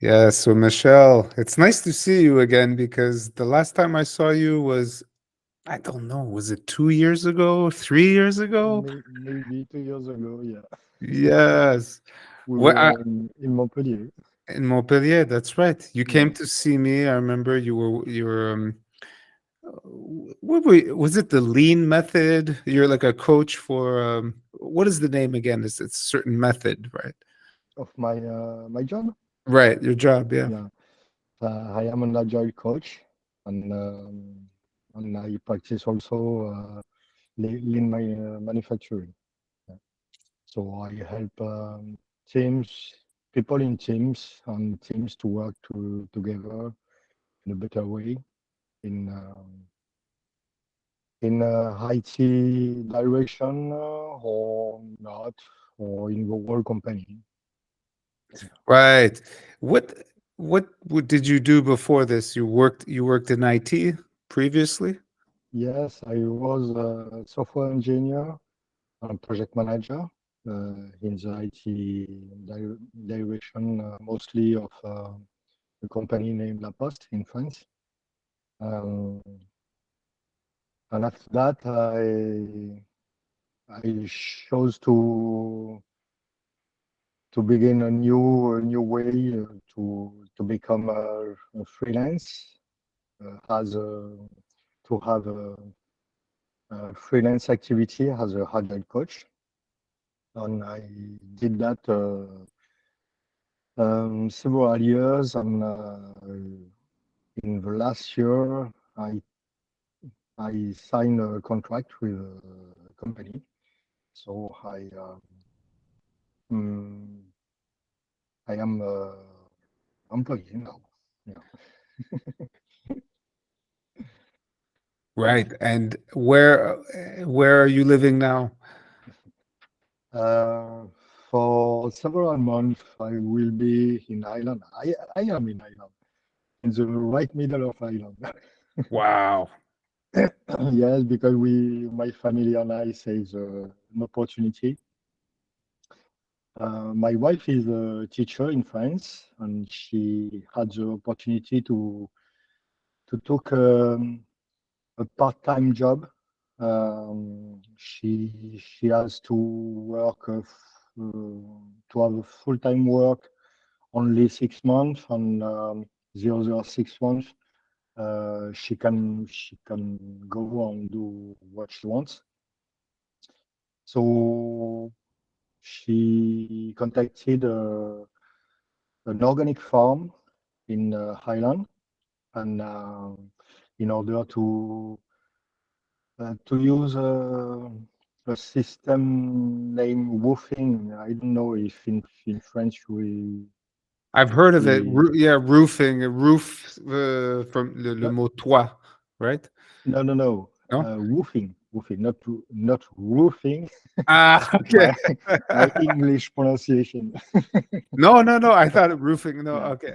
Yeah, so Michel, it's nice to see you again because the last time I saw you was, I don't know, was it 2 years ago, 3 years ago? Maybe 2 years ago, yeah. Yes. We Where were in Montpellier. in Montpellier, that's right. You came Yeah. to see me. I remember you were what were was it the lean method? You're like a coach for what is the name again? It's a certain method, right? Of my job. Right, your job, yeah. Yeah. I am an agile coach, and I practice also lean manufacturing. Yeah. So I help people in teams and teams to work together in a better way in IT direction or not, or in the whole company. Yeah. Right. What what did you do before this? You worked in IT previously? Yes, I was a software engineer and project manager in the IT direction, mostly of a company named La Poste in France. Um, and after that, I chose to begin a new way to become a freelance as to have a freelance activity as a agile coach, and I did that several years. And in the last year, I signed a contract with a company, so mm, I am employee now. Yeah. Right. And where are you living now? Uh, for several months, I will be in Ireland. I am in Ireland, in the right middle of Ireland. Wow. Yes, because my family and I say an opportunity. My wife is a teacher in France, and she had the opportunity to take a part-time job. She has to work to have a full-time work only 6 months, and the other 6 months she can go and do what she wants. So she contacted an organic farm in Highland, and in order to use a system named woofing. I don't know if in French I've heard of it. we Yeah, roofing, a roof from le no mot toit, right? no No? woofing, not roofing. Ah, okay. my my English pronunciation. No, no, no. I thought roofing. No, Yeah. okay.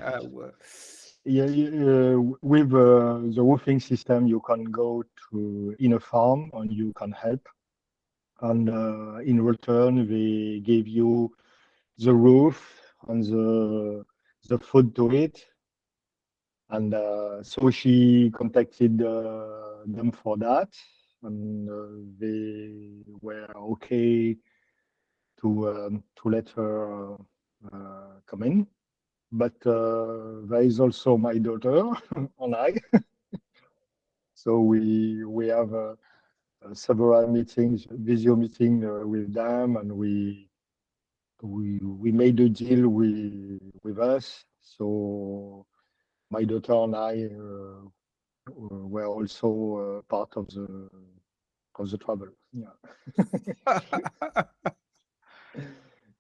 Yeah, with the roofing system, you can go to in a farm and you can help. And in return, they give you the roof and the food to eat. And so she contacted them for that, and they were okay to let her come in. But there is also my daughter and I. So we have several meetings, video meeting with them, and we made a deal with us. So my daughter and I were also part of the travel. Yeah,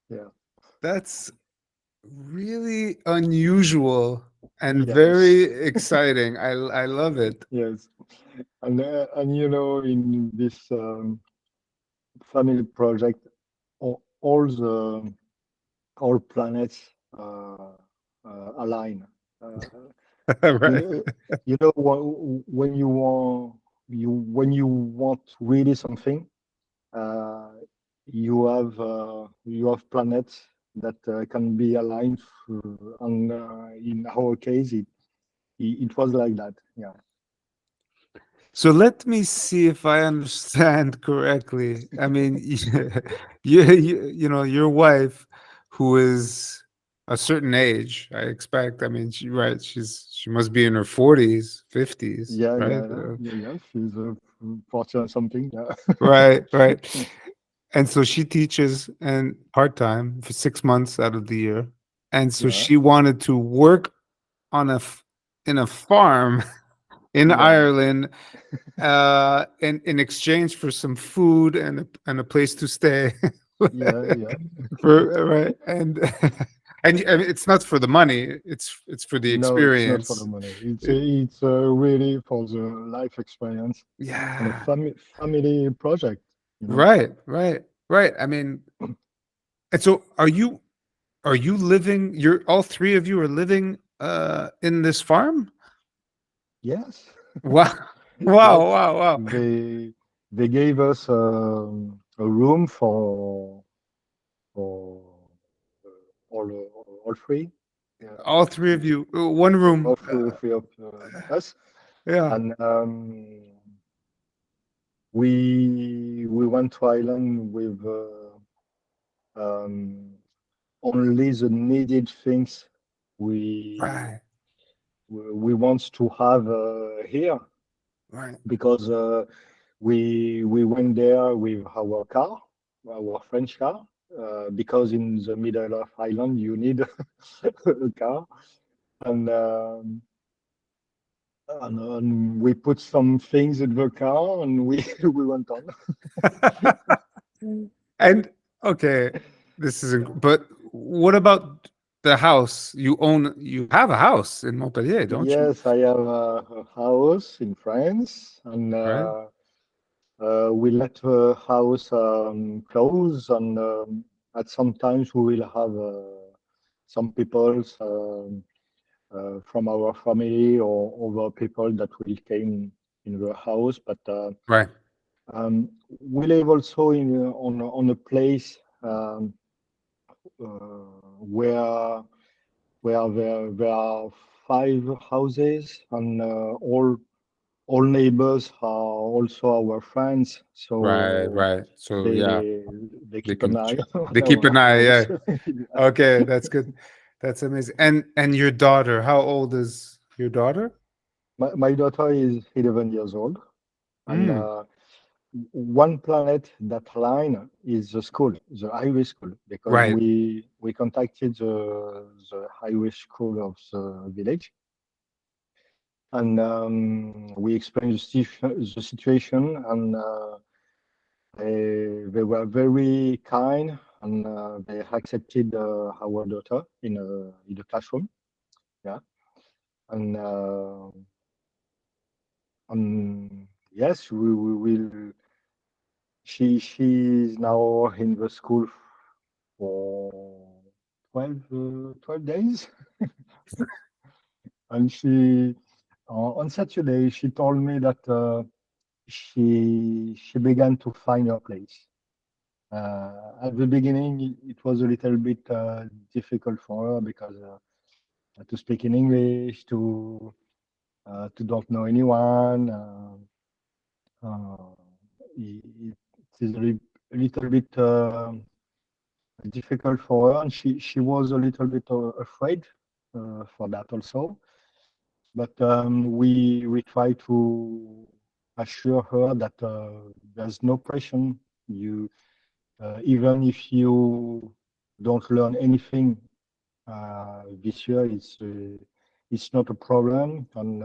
yeah, That's really unusual and yes, very exciting. I love it. yes. And in this family project, all the all planets align. Uh, you Right. know, when you want really something, uh, you have planets. that can be aligned. And in our case, it was like that. Yeah. So let me see if I understand correctly. I mean, you know, your wife, who is a certain age, I expect. I mean, right, she must be in her 40s, 50s, Yeah, right? yeah. She's 40 or something. Yeah. Right, right. And so she teaches and part-time for 6 months out of the year. And so Yeah, she wanted to work on in a farm in yeah, Ireland in exchange for some food and a place to stay. yeah. For right and I mean, it's not for the money. It's for the No, it's not for the experience. money. It- It's really for the life experience and a yeah, family project, you know. right, right, right. I mean, and so are you living? You're all three of you are living in this farm? Yes, Wow, wow, yes. wow, wow. They gave us a room for all three. Yeah, All three of you, one room. all three of us, Yeah, and we went to Ireland with um, only the needed things we right, we want to have here, right. because we went there with our car, our French car, because in the middle of Ireland you need a car, and we put some things in the car and we we went on. And okay, this is Yeah. but what about the house? You have a house in Montpellier, don't you? Yes, I have a house in France, and Right, we let the house close, and at some times we will have some people from our family or other people that will came in the house. But right, we live also in on a place where there are five houses, and all neighbors are also our friends, right, so right. So yeah, they they they keep an can eye on they keep our an eye. Yeah. house. Okay, that's good. That's amazing. And your daughter, how old is your daughter? My daughter is 11 years old, and Mm, one planet that line is the school, the highway school, because right, we contacted the highway school of the village, and we explained the situation, and they were very kind, and they accepted our daughter in the classroom. Yeah, and yes, we will. She's now in the school for 12 days, and she on Saturday she told me that she began to find her place. At the beginning, it was a little bit difficult for her because to speak in English, to don't know anyone. Uh, it is a little bit difficult for her, and she was a little bit afraid for that also. But we try to assure her that there's no pressure. You even if you don't learn anything this year, it's not a problem, and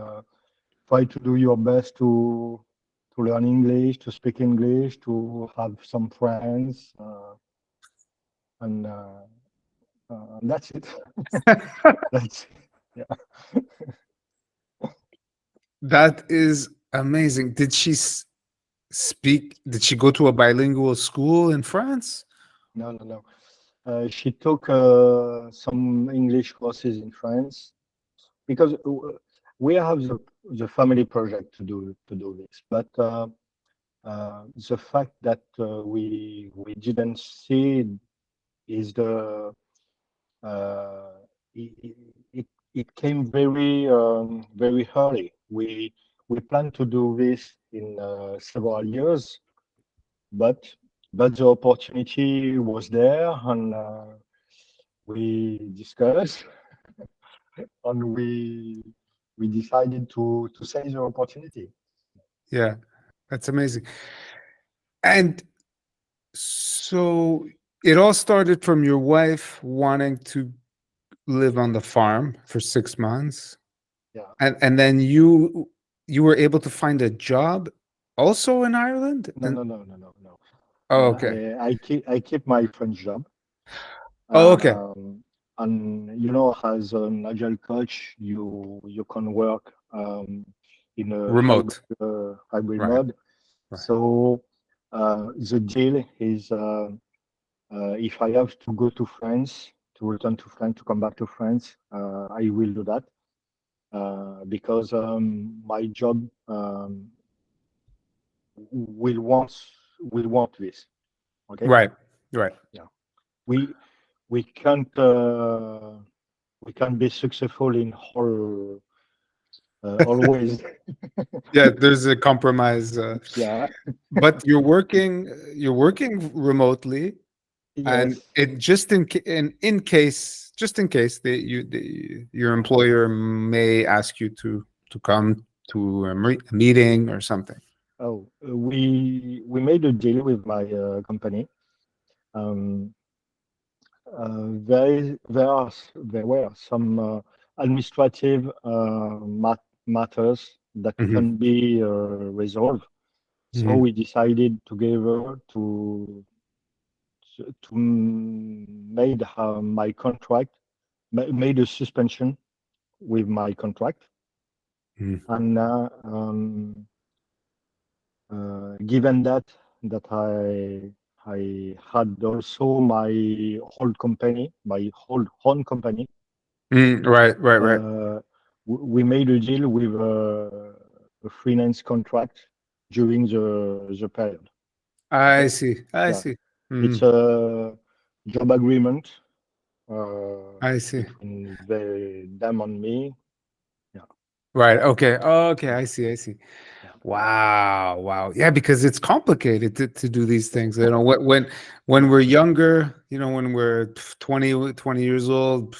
try to do your best to learn English, to speak English, to have some friends, and that's it. That's yeah. that is amazing. Did she speak? Did she go to a bilingual school in France? No. She took some English courses in France because we have the family project to do this, but the fact that we didn't see is uh, it, it came very very early. We planned to do this in several years, but the opportunity was there, and we discussed, and we decided to seize the opportunity. Yeah, that's amazing. And so it all started from your wife wanting to live on the farm for 6 months, Yeah. and then you were able to find a job also in Ireland. No, And no, no, no, no, no. oh, okay. I keep my French job. Oh, okay. Um, and as an agile coach, you can work in a Remote. hybrid Right. mode. Right. So the deal is if I have to go to France, to return to France, to come back to France, I will do that because my job will want will want this. Okay. Right. Right. Yeah. We we can't. We can be successful in all always. Yeah, there's a compromise, Yeah. but you're working remotely, and Yes. it just in case, just in case your employer may ask you to come to a meeting or something. Oh, we made a deal with my company. Um, there were some administrative matters that Hmm. can be resolved. So Hmm. we decided together to made my contract, made a suspension with my contract. And given that I had also my whole company, my whole own company, Right, right, right. uh, we made a deal with a freelance contract during the period. I Okay, see. I yeah, see. it's Mm, a job agreement I see. between them and me. Yeah, Right. Okay. Okay. I see. I see. yeah, Wow. Wow. Yeah, because it's complicated to do these things. When we're younger, when we're 20 years old,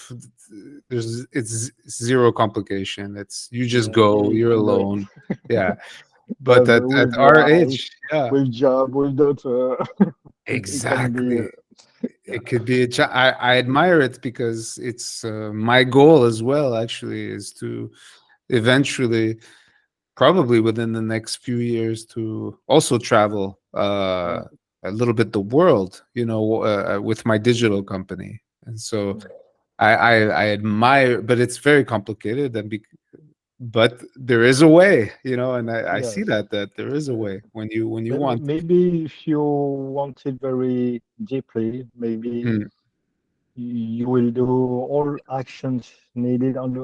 it's zero complication. It's you just yeah, go, you're great. alone. Yeah. Yeah, But but at with our wife, age, yeah, with job, with daughter, it can be, exactly. yeah, It could be I admire it because it's my goal as well, actually, is to eventually, probably within the next few years, to also travel yeah, a little bit the world, with my digital company. And so yeah. I admire, but it's very complicated, but there is a way, and I see Yes. that there is a way when you want. Maybe if you want it very deeply, maybe Mm, you will do all actions needed on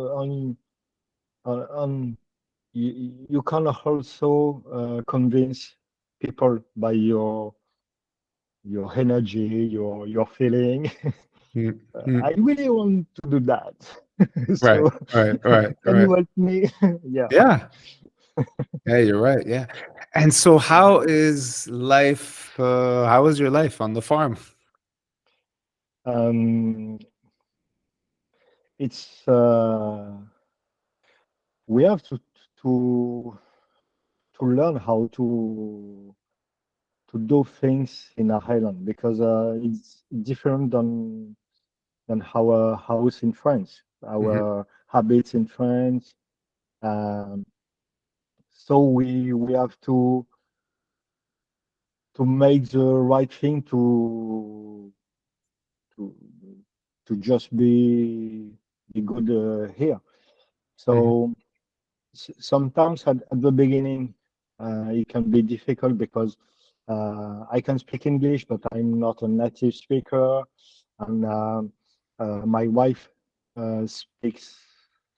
you can also convince people by your energy, your feeling. mm, mm. I really want to do that. Right, So right, right, can you right. help me? Yeah. Yeah. Yeah, you're right. Yeah. And so how is your life on the farm? Um, it's we have to to learn how to do things in a highland because it's different than our house in France, Mhm, our habits in France. Um, so we have to make the right thing to to just be good here. mhm, So sometimes at the beginning it can be difficult because I can speak English, but I'm not a native speaker, and my wife speaks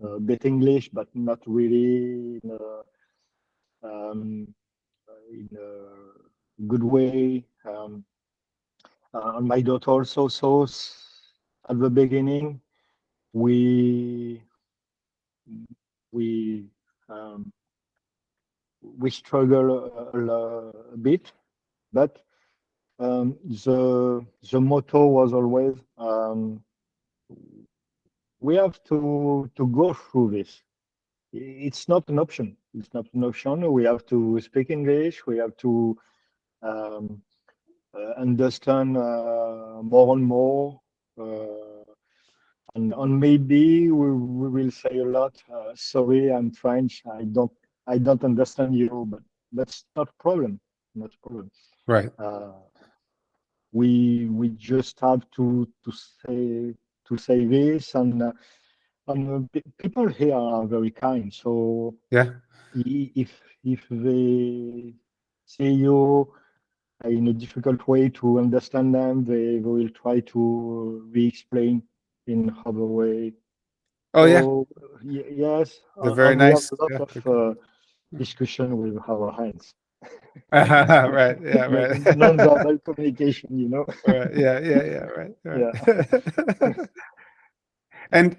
a bit English, but not really um, in a good way. And my daughter also. So at the beginning, we we um, we struggle a bit, but the motto was always we have to go through this. It's not an option. It's not an option. We have to speak English. We have to um, understand more and more. And maybe we will say a lot. Sorry, I'm French. I don't understand you, but that's not a problem. Not a problem. Right. Uh, we just have to say this, and people here are very kind. So Yeah. if they see you in a difficult way to understand them, they will try to re-explain in other way. Oh yeah. So yes, They're very and we have nice. a lot Yeah. of They're good. discussion with our hands, Right. Yeah. like Right. non-verbal communication. Right. Yeah. Yeah. Yeah. Right. Yeah. Right. And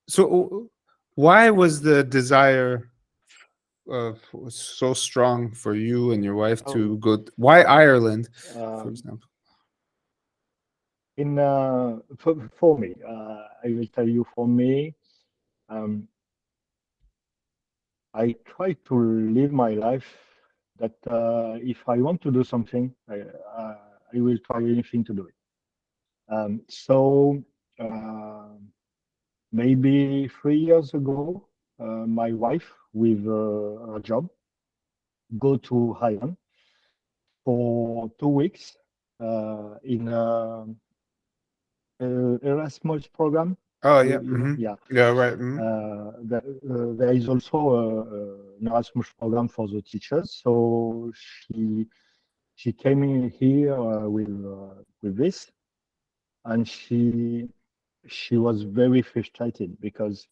so why was the desire so strong for you and your wife Oh, to go? Why Ireland, for um, example? for me, I will tell you. For me, um, I try to live my life that if I want to do something, I will try anything to do it. So uh, maybe 3 years ago, my wife, with a job, go to Ireland for 2 weeks in Erasmus program. Oh You, yeah. you know, Hmm. yeah. Yeah. Right. There is also an Erasmus program for the teachers. So she came in here with this, and she was very frustrated because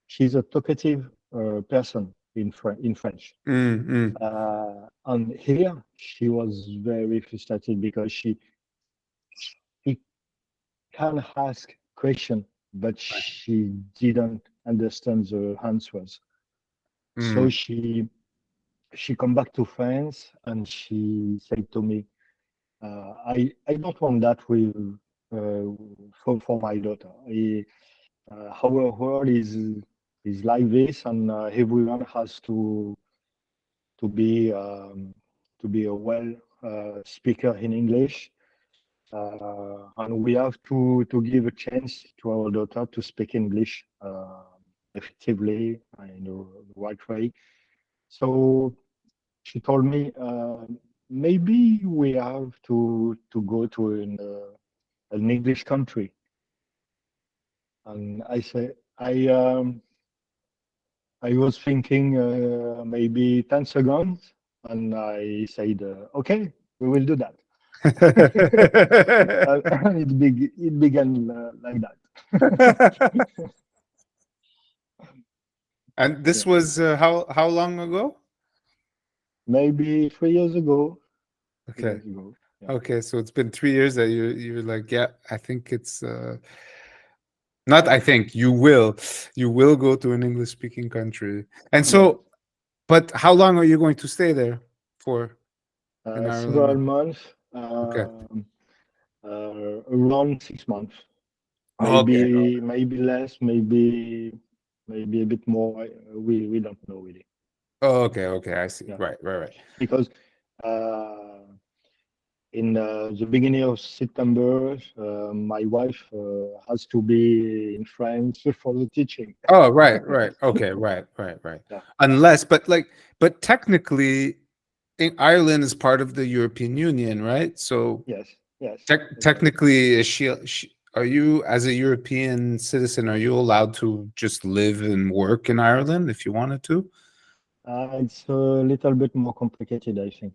she's a talkative person in French. Mm-hmm. And here she was very frustrated because she can ask question, but she didn't understand the answers. So Mm. she come back to France and she said to me, I don't want that with uh, for my daughter. Our world is like this, and everyone has to be um, to be a well speaker in English, and we have to give a chance to our daughter to speak English effectively and in the right way. So she told me maybe we have to go to an English country, and I was thinking maybe 10 seconds, and I said, okay, we will do that. And it began like that. And this Yeah. was how long ago? Maybe 3 years ago. three Okay. years ago. Yeah. Okay, so it's been 3 years that you're like, yeah, I think it's not I think you will go to an English speaking country. And Yes. so, but how long are you going to stay there for in Several Ireland? months, Okay. around 6 months. Okay. Maybe less, maybe a bit more. We don't know really. Okay, okay, I see. Yeah, Right, right, right. because uh, in the beginning of September, my wife has to be in France for the teaching. Oh, right, right. Okay, right, right, right. Yeah. Unless, but technically, Ireland is part of the European Union, right? So Yes. Yes. Exactly. technically, are you, as a European citizen, are you allowed to just live and work in Ireland if you wanted to? It's a little bit more complicated, I think.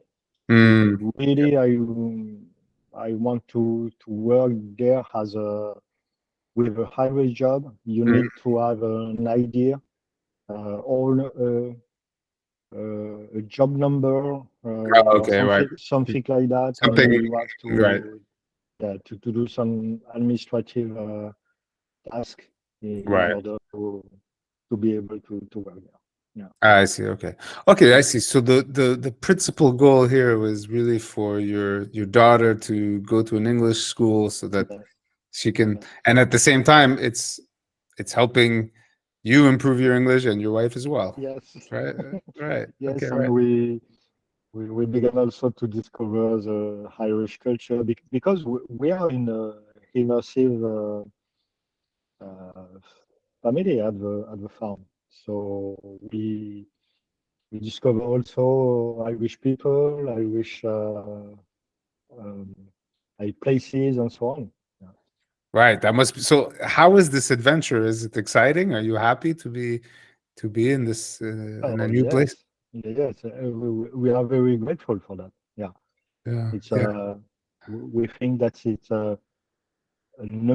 If Mm, really I want to work there as a with a hybrid job, you mm. need to have an idea or a job number Oh, or okay, right. something like that, and Something, you have right. to do some administrative task in Right. order to be able to work there. Yeah. I see. Okay. Okay, I see. So the principal goal here was really for your daughter to go to an English school so that Yes. she can, Yes. and at the same time, it's helping you improve your English and your wife as well. Yes. Right. Right. Okay. Yes, and Right. we began also to discover the Irish culture because we are in a immersive uh, family at the farm. So we discover also Irish people, Irish um, places, and so on. Yeah. Right. That must be. So, how is this adventure? Is it exciting? Are you happy to be in this in Oh a new place? yes, yes. We are very grateful for that. Yeah, Yeah. it's Yeah. we think that it's an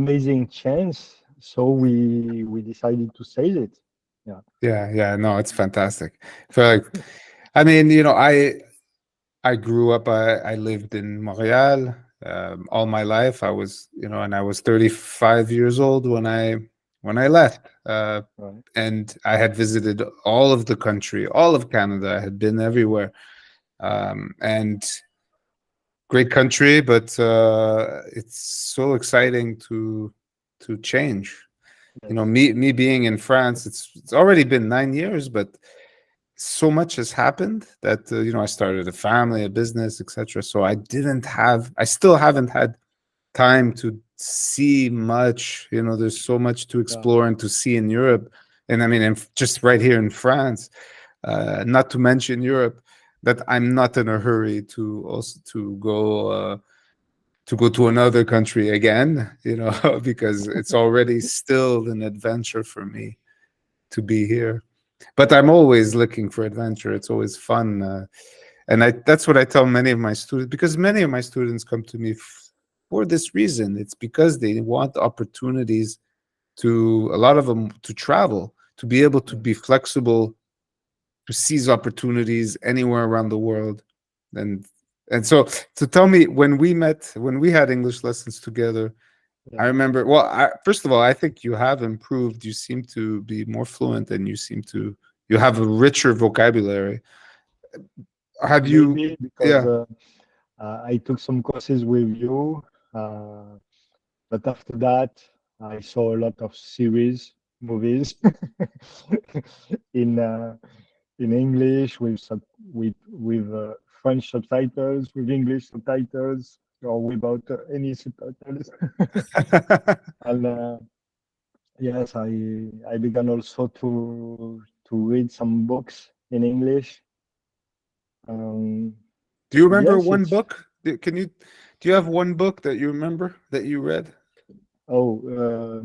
amazing chance, so we decided to seize it. Yeah, Yeah. Yeah. No, it's fantastic. I feel like, I mean, I grew up, I lived in Montreal all my life. I was, and I was 35 years old when I left. right. And I had visited all of the country, all of Canada. I had been everywhere. And great country, but it's so exciting to change. Yes, Me being in France, it's already been 9 years, but so much has happened that I started a family, a business, etc. So I still haven't had time to see much. There's so much to yeah, explore and to see in Europe, and I mean, just right here in France, not to mention Europe. That I'm not in a hurry to also to go to another country again, yeah, because it's already still an adventure for me to be here. But I'm always looking for adventure. It's always fun, and that's what I tell many of my students, because many of my students come to me for this reason. It's because they want opportunities to, a lot of them, to travel, to be able to yeah, be flexible, to seize opportunities anywhere around the world. And and so so tell me, when we had English lessons together, I yeah. remember, well, first of all, I think you have improved. You seem to be more fluent, and you have a richer vocabulary. Have you? Maybe because Yeah. I took some courses with you, uh, but after that, I saw a lot of series, movies in uh, in English with French subtitles, with English subtitles, or without any subtitles. And yes, I began also to read some books in English. Um, Do you remember yes, one it's book? Do you have one book that you remember that you read? oh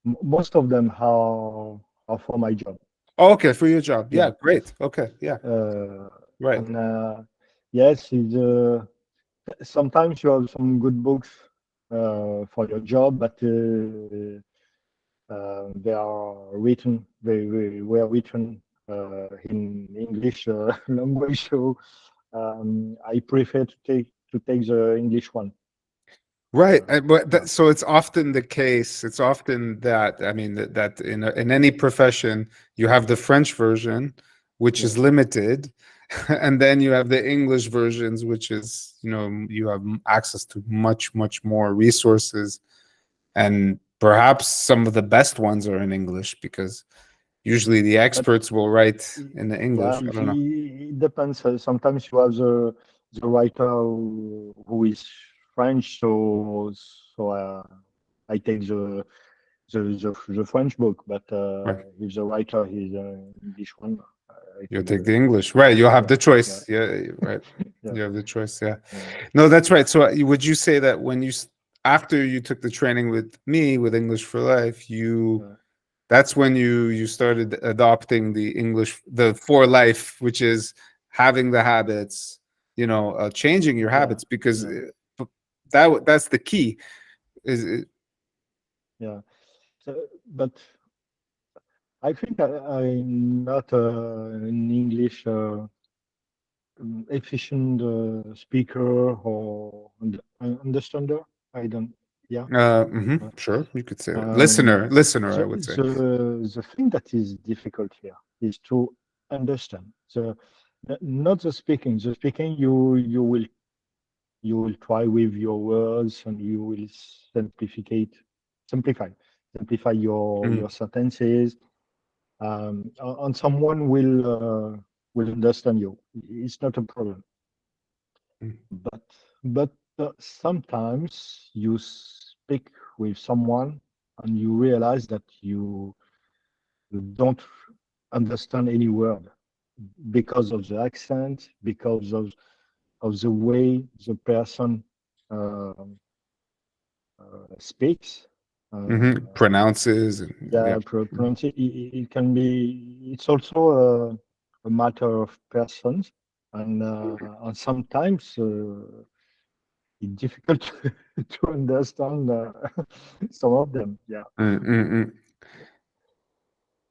most of them are for my job. Oh, okay, for your job. Yeah, Yeah, great. Okay, yeah, uh, right. and yes, sometimes you have some good books for your job, but they are written very well written in English language. So I prefer to take the English one. Right, Uh, but yeah, so it's often the case. It's often that, I mean, that in any profession you have the French version, which is yes, limited, and then you have the English versions, which is, you have access to much more resources, and perhaps some of the best ones are in English, because usually the but experts will write in the yeah, English. I don't know. it depends. Sometimes you have the writer who is French, so I take the French book, but Right. if the writer is English one, I You'll take take the the English. Right. You'll have yeah the yeah choice. Yeah. Right. yeah. You have the choice. Yeah. Yeah. No, that's right. So would you say that after you took the training with me with English for Life, Yeah. that's when you started adopting the for life, which is having the habits, changing your Yeah, habits, because yeah, that's the key. Is it, yeah. So, but I think I'm not an English efficient speaker or understander. I don't. Yeah. Sure, you could say that. Um, Listener, I the, would say. the thing that is difficult here is to understand not the speaking. The speaking you will try with your words and you will simplify simplify Mm, your sentences. And someone will understand you. It's not a problem. mm, But sometimes you speak with someone and you realize that you don't understand any word because of the accent, because of the way the person uh, speaks. Uh, pronounces and yeah. yeah, pronounce it. It can be. It's also a matter of persons, and sometimes it's difficult to understand some of them. Yeah. Mm, mm, mm.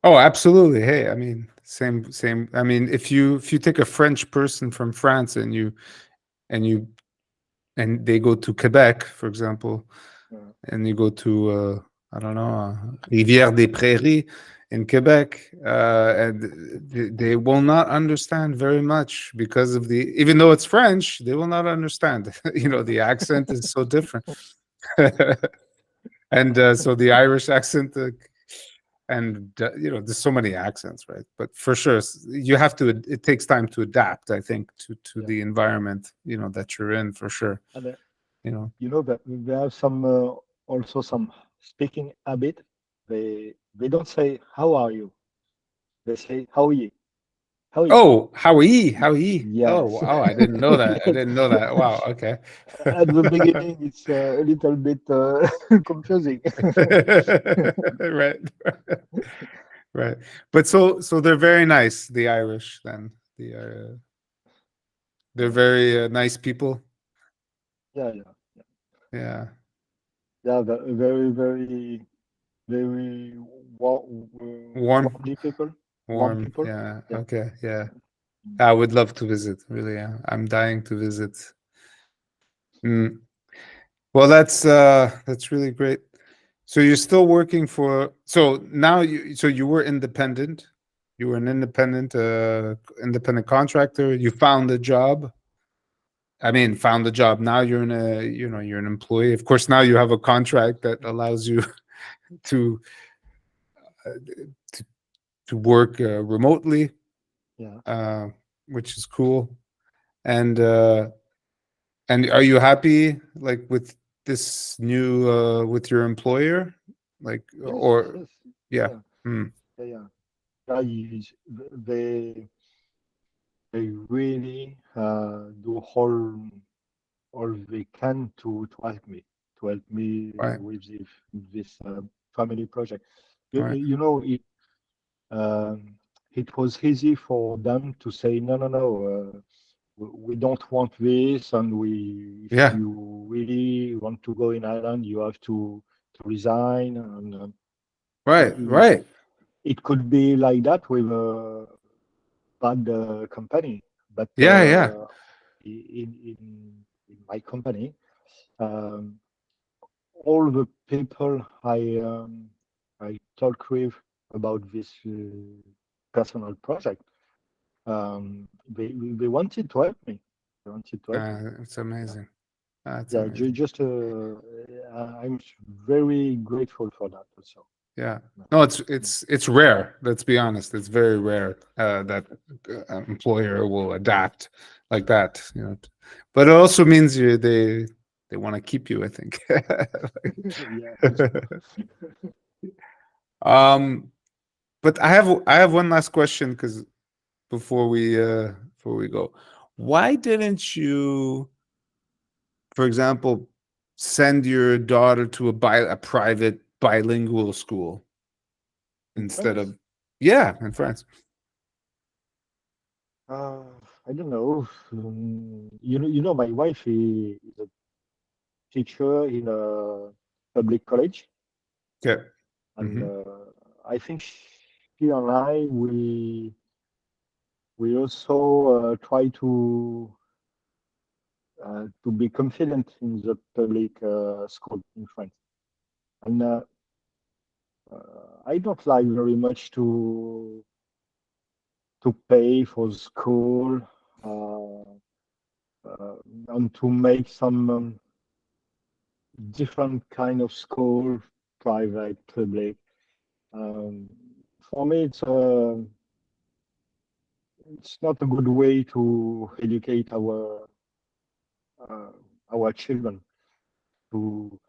Oh, absolutely. Hey, I mean, same. I mean, if you take a French person from France and you and they go to Quebec, for example, Yeah. and you go to I don't know, Rivière des Prairies in Quebec, and they will not understand very much because of the even though it's French, they will not understand. You know, the accent is so different, and so the Irish accent. And you know, there's so many accents, right? But for sure, you have to. It takes time to adapt, I think, to Yeah. the environment, you know, that you're in. For sure, And you know. you know that there are some also some speaking habit. They don't say how are you. They say how are you. How are you. Oh, Howie, Howie. Oh, Yes. wow, I didn't know that. I Yes. didn't know that. Wow, okay. At the beginning, it's a little bit confusing. Right. Right. But so they're very nice, the Irish then. They're Yeah. very nice people. Yeah. Yeah. Yeah. Yeah. Very, very, very Warm, warmly people. Warm warm. people. Yeah. Yeah. Okay. Yeah. Mm. I would love to visit, really. Yeah. I'm dying to visit. Mm. Well, that's really great. So you're still working for so now you were independent. You were an independent contractor. You found a job. I mean, found a job. Now you're in a, you know, you're an employee. Of course, now you have a contract that allows you to uh, to, to work remotely, Yeah. uh, which is cool. And and are you happy like with this new with your employer? Like Yes. or Yes. yeah. Yeah. Mm, Yeah. Yeah. Yeah. They really do all they can to help me right, with this family project. right. You know, um, it was easy for them to say no, no, no. We don't want this, and if Yeah. you really want to go in Ireland, you have to resign. And Right, right. it could be like that with a bad company, but Yeah, yeah. in my company, um, all the people I talk with about this personal project, they wanted to help me. They wanted to help me. It's Yeah, amazing. That's yeah. amazing. Just I'm very grateful for that also. Yeah. Yeah. No, Mm. it's rare. Let's be honest. It's very rare that employer will adapt like that. You know, but it also means they want to keep you. I think. Yeah, also. um, but I have one last question because before we go, why didn't you, for example, send your daughter to a private bilingual school In instead France, of yeah in France? uh, I don't know. My wife is a teacher in a public college, Okay. and Hmm. I think she and I we also try to be confident in the public school in France. And I don't like very much to pay for the school uh, uh, and to make some different kind of school, private, public. Um, for me, it's not a good way to educate uh, our children to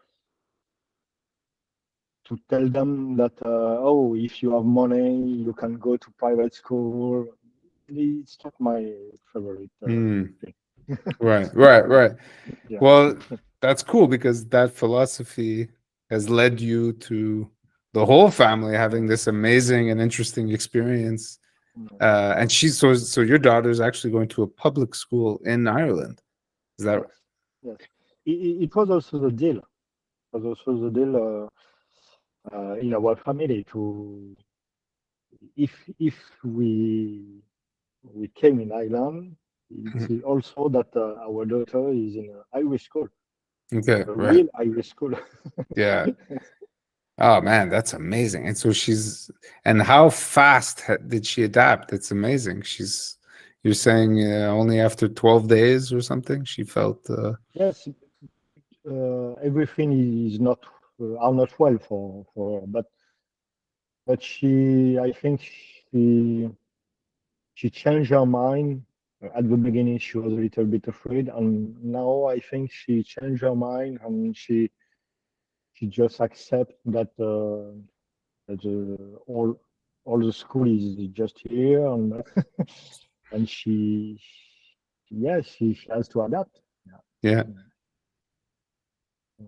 tell them that oh, if you have money, you can go to private school. It's not my favorite Mm, thing. right, right, right. Yeah. Well, that's cool because that philosophy has led you to the whole family having this amazing and interesting experience. Mm. And she's so your daughter's actually going to a public school in Ireland. Is that Yes, yes. It was also the deal. It was also the deal in our family to if we came in Ireland, it's right? also that our daughter is in an Irish school, Okay, a right. real Irish school. Yeah. Oh man, that's amazing. And so she's and how fast did she adapt? It's amazing. You're saying only after 12 days or something she felt Yes, everything is not are not well for her, but I think she changed her mind. At the beginning, she was a little bit afraid, and now I think she changed her mind, and she just accept that that all the school is just here, and and she has to adapt. yeah. Yeah.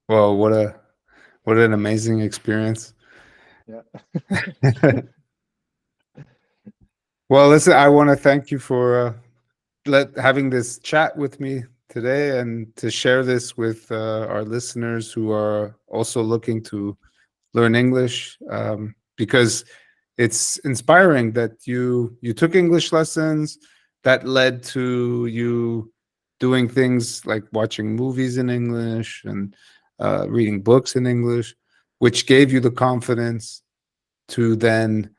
Well, what an amazing experience. Yeah. Well, listen, I want to thank you for having this chat with me today and to share this with our listeners who are also looking to learn English because it's inspiring that you took English lessons that led to you doing things like watching movies in English and reading books in English, which gave you the confidence to then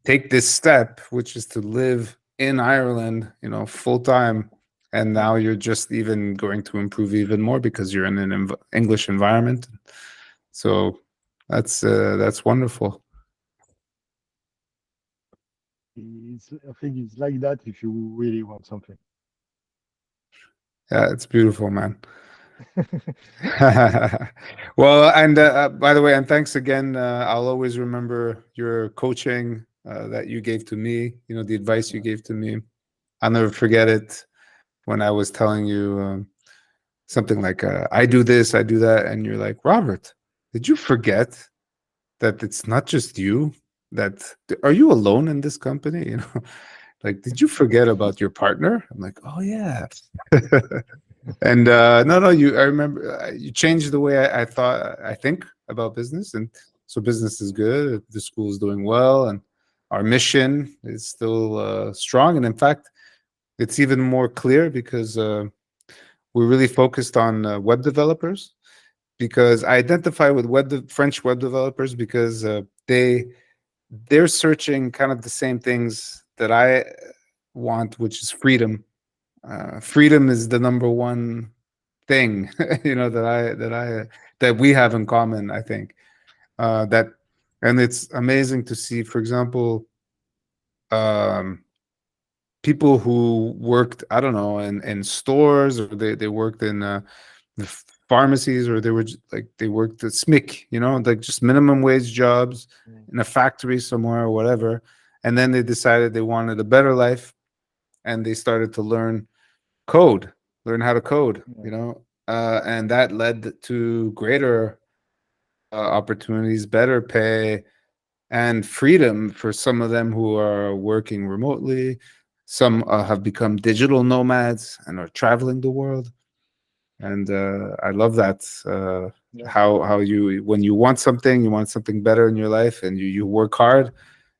take this step, which is to live in Ireland, full time. And Yeah. now you're just even going to improve even more because you're in an English environment. So that's wonderful. I think it's like that if you really want something. Yeah, it's beautiful, man. Well, and by the way, and thanks again. I'll always remember your coaching that you gave to me. The advice you Yeah. gave to me. I'll never forget it when I was telling you something like, "I do this, I do that," and you're like, "Robert, did you forget that it's not just you? That are you alone in this company? Like, did you forget about your partner?" I'm like, "Oh yeah." And no, no, I remember you changed the way I think about business, and so business is good. The school is doing well, and our mission is still strong. And in fact, it's even more clear because we're really focused on web developers. Because I identify with French web developers because they're searching kind of the same things that I want, which is freedom. Freedom is the number one thing that we have in common. I think that, and it's amazing to see, for example, um, people who worked, I don't know, in stores, or they worked in the pharmacies, or they worked at SMIC, like just minimum wage jobs Mm. in a factory somewhere or whatever, and then they decided they wanted a better life, and they started to learn how to code, Yeah. and that led to greater opportunities, better pay, and freedom for some of them who are working remotely. Some have become digital nomads and are traveling the world. And I love that. Yeah. How you, when you want something better in your life, and you work hard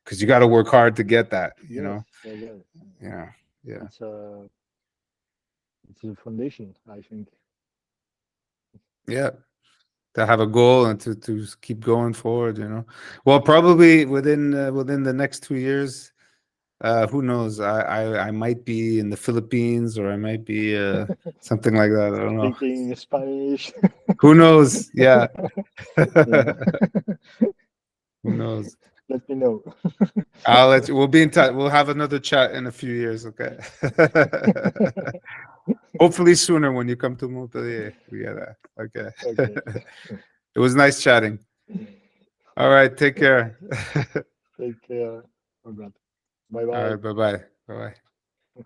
because you got to work hard to get that. Yes. Yeah. Yeah. Yeah, yeah. It's it's the foundation, I think. Yeah, to have a goal and to keep going forward, you know. Well, probably within the next 2 years, who knows? I might be in the Philippines, or I might be something like that. I don't know. Speaking Spanish. Who knows? Yeah. Yeah. Who knows? Let me know. I'll let you. We'll be in touch. We'll have another chat in a few years. Okay. Hopefully sooner when you come to Montpellier. We get that. Okay. Okay. It was nice chatting. All right. Take care. Take care. Oh God. Bye All bye. right. Bye bye. Bye bye.